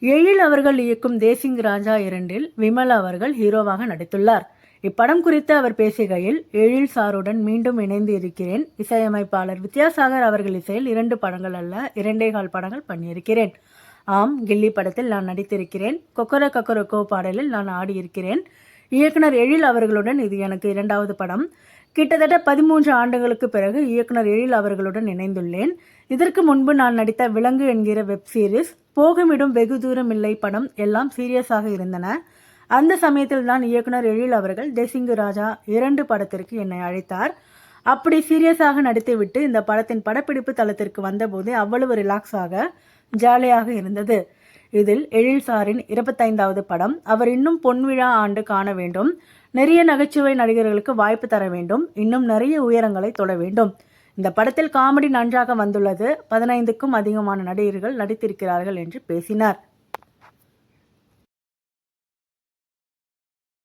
எழில் அவர்கள் இயக்கும் தேசிங் ராஜா 2இல் விமல் அவர்கள் ஹீரோவாக நடித்துள்ளார். இப்படம் குறித்து அவர் பேசுகையில், எழில் சாருடன் மீண்டும் இணைந்து இருக்கிறேன். இசையமைப்பாளர் வித்யாசாகர் அவர்கள் இசையில் 2 படங்கள் அல்ல 2.25 படங்கள் பண்ணியிருக்கிறேன். ஆம், கில்லி படத்தில் நான் நடித்திருக்கிறேன். கொக்கர கக்கரக்கோ பாடலில் நான் ஆடியிருக்கிறேன். இயக்குனர் எழில் அவர்களுடன் இது எனக்கு 2வது படம். கிட்டத்தட்ட 13 ஆண்டுகளுக்கு பிறகு இயக்குனர் எழில் அவர்களுடன் இணைந்துள்ளேன். இதற்கு முன்பு நான் நடித்த விலங்கு என்கிற வெப் சீரிஸ், போகுமிடம் வெகு தூரம் இல்லை படம் எல்லாம் சீரியஸாக இருந்தன. அந்த சமயத்தில் தான் இயக்குனர் எழில் அவர்கள் தேசிங்கு ராஜா 2 படத்திற்கு என்னை அழைத்தார். அப்படி சீரியஸாக நடித்துவிட்டு இந்த படத்தின் படப்பிடிப்பு தளத்திற்கு வந்தபோது அவ்வளவு ரிலாக்ஸாக ஜாலியாக இருந்தது. இதில் எழில் சாரின் 25வது படம். அவர் இன்னும் பொன்விழா ஆண்டு காண வேண்டும். நிறைய நகைச்சுவை நடிகர்களுக்கு வாய்ப்பு தர வேண்டும். இன்னும் நிறைய உயரங்களை தொட வேண்டும். இந்த படத்தில் காமெடி நன்றாக வந்துள்ளது. 15க்கும் அதிகமான நடிகர்கள் நடித்திருக்கிறார்கள் என்று பேசினார்.